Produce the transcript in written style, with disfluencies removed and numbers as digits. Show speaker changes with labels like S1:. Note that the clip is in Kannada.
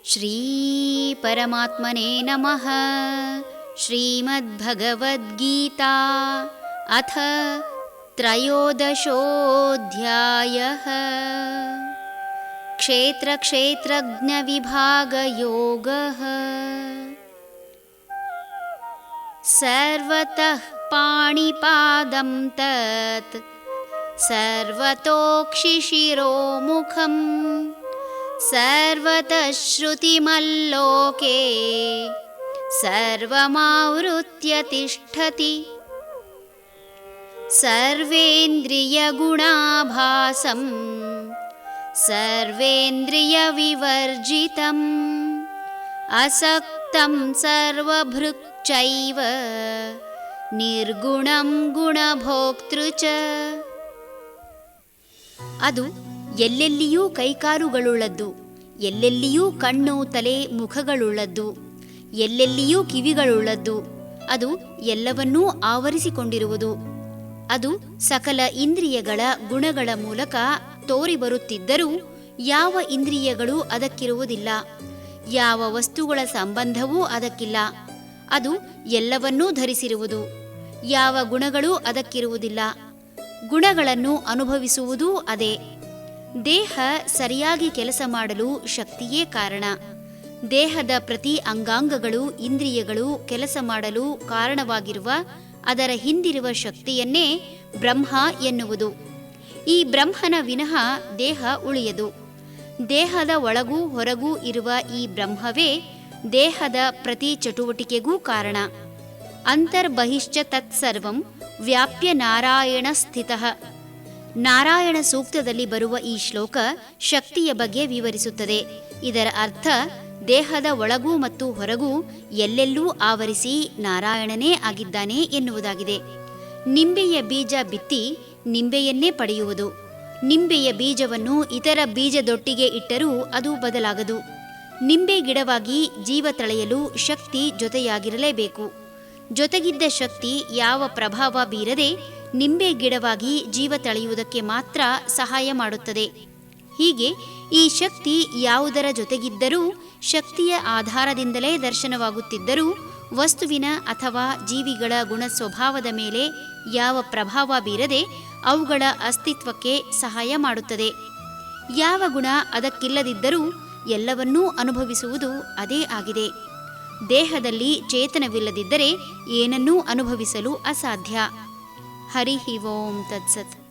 S1: ಶ್ರೀ ಪರಮಾತ್ಮನೇ ನಮಃ. ಶ್ರೀಮದ್ಭಗವದ್ಗೀತಾ ಅಥ ತ್ರಯೋದಶೋऽಧ್ಯಾಯಃ. ಕ್ಷೇತ್ರಕ್ಷೇತ್ರಜ್ಞವಿಭಾಗಯೋಗಃ. ಸರ್ವತಃ ಪಾಣಿಪಾದಂ ತತ್ ಸರ್ವತೋಕ್ಷಿಶಿರೋಮುಖಂ ಸರ್ವತಃ ಶ್ರುತಿಮಲ್ಲೋಕೆ ಸರ್ವಮಾವೃತ್ಯ ತಿಷ್ಠತಿ. ಸರ್ವೇಂದ್ರಿಯಗುಣಾಭಾಸಂ ಸರ್ವೇಂದ್ರಿಯವಿವರ್ಜಿತಂ ಅಸಕ್ತಂ ಸರ್ವಭೃಕ್ಚೈವ ನಿರ್ಗುಣಂ ಗುಣಭೋಕ್ತೃ ಚ. ಅದು ಎಲ್ಲೆಲ್ಲಿಯೂ ಕೈಕಾಲುಗಳುಳ್ಳದ್ದು, ಎಲ್ಲೆಲ್ಲಿಯೂ ಕಣ್ಣು ತಲೆ ಮುಖಗಳುಳ್ಳದ್ದು, ಎಲ್ಲೆಲ್ಲಿಯೂ ಕಿವಿಗಳುಳ್ಳದ್ದು. ಅದು ಎಲ್ಲವನ್ನೂ ಆವರಿಸಿಕೊಂಡಿರುವುದು. ಅದು ಸಕಲ ಇಂದ್ರಿಯಗಳ ಗುಣಗಳ ಮೂಲಕ ತೋರಿಬರುತ್ತಿದ್ದರೂ ಯಾವ ಇಂದ್ರಿಯಗಳು ಅದಕ್ಕಿರುವುದಿಲ್ಲ, ಯಾವ ವಸ್ತುಗಳ ಸಂಬಂಧವೂ ಅದಕ್ಕಿಲ್ಲ. ಅದು ಎಲ್ಲವನ್ನೂ ಧರಿಸಿರುವುದು, ಯಾವ ಗುಣಗಳೂ ಅದಕ್ಕಿರುವುದಿಲ್ಲ. ಗುಣಗಳನ್ನು ಅನುಭವಿಸುವುದೂ ಅದೇ. ದೇಹ ಸರಿಯಾಗಿ ಕೆಲಸ ಮಾಡಲು ಶಕ್ತಿಯೇ ಕಾರಣ. ದೇಹದ ಪ್ರತಿ ಅಂಗಾಂಗಗಳು ಇಂದ್ರಿಯಗಳು ಕೆಲಸ ಮಾಡಲು ಕಾರಣವಾಗಿರುವ ಅದರ ಹಿಂದಿರುವ ಶಕ್ತಿಯನ್ನೇ ಬ್ರಹ್ಮ ಎನ್ನುವುದು. ಈ ಬ್ರಹ್ಮನ ವಿನಃ ದೇಹ ಉಳಿಯದು. ದೇಹದ ಒಳಗೂ ಹೊರಗೂ ಇರುವ ಈ ಬ್ರಹ್ಮವೇ ದೇಹದ ಪ್ರತಿ ಚಟುವಟಿಕೆಗೂ ಕಾರಣ. ಅಂತರ್ಬಹಿಶ್ಚ ತತ್ಸರ್ವಂ ವ್ಯಾಪ್ಯ ನಾರಾಯಣ ಸ್ಥಿತಃ. ನಾರಾಯಣ ಸೂಕ್ತದಲ್ಲಿ ಬರುವ ಈ ಶ್ಲೋಕ ಶಕ್ತಿಯ ಬಗ್ಗೆ ವಿವರಿಸುತ್ತದೆ. ಇದರ ಅರ್ಥ ದೇಹದ ಒಳಗೂ ಮತ್ತು ಹೊರಗೂ ಎಲ್ಲೆಲ್ಲೂ ಆವರಿಸಿ ನಾರಾಯಣನೇ ಆಗಿದ್ದಾನೆ ಎನ್ನುವುದಾಗಿದೆ. ನಿಂಬೆಯ ಬೀಜ ಬಿತ್ತಿ ನಿಂಬೆಯನ್ನೇ ಪಡೆಯುವುದು. ನಿಂಬೆಯ ಬೀಜವನ್ನು ಇತರ ಬೀಜದೊಟ್ಟಿಗೆ ಇಟ್ಟರೂ ಅದು ಬದಲಾಗದು. ನಿಂಬೆ ಗಿಡವಾಗಿ ಜೀವ ತಳೆಯಲು ಶಕ್ತಿ ಜೊತೆಯಾಗಿರಲೇಬೇಕು. ಜೊತೆಗಿದ್ದ ಶಕ್ತಿ ಯಾವ ಪ್ರಭಾವ ಬೀರದೆ ನಿಂಬೆ ಗಿಡವಾಗಿ ಜೀವ ತಳೆಯುವುದಕ್ಕೆ ಮಾತ್ರ ಸಹಾಯ ಮಾಡುತ್ತದೆ. ಹೀಗೆ ಈ ಶಕ್ತಿ ಯಾವುದರ ಜೊತೆಗಿದ್ದರೂ, ಶಕ್ತಿಯ ಆಧಾರದಿಂದಲೇ ದರ್ಶನವಾಗುತ್ತಿದ್ದರೂ, ವಸ್ತುವಿನ ಅಥವಾ ಜೀವಿಗಳ ಗುಣ ಸ್ವಭಾವದ ಮೇಲೆ ಯಾವ ಪ್ರಭಾವ ಬೀರದೆ ಅವುಗಳ ಅಸ್ತಿತ್ವಕ್ಕೆ ಸಹಾಯ ಮಾಡುತ್ತದೆ. ಯಾವ ಗುಣ ಅದಕ್ಕಿಲ್ಲದಿದ್ದರೂ ಎಲ್ಲವನ್ನೂ ಅನುಭವಿಸುವುದು ಅದೇ ಆಗಿದೆ. ದೇಹದಲ್ಲಿ ಚೇತನವಿಲ್ಲದಿದ್ದರೆ ಏನನ್ನೂ ಅನುಭವಿಸಲು ಅಸಾಧ್ಯ. ಹರಿ ಓಂ ತತ್ಸತ್.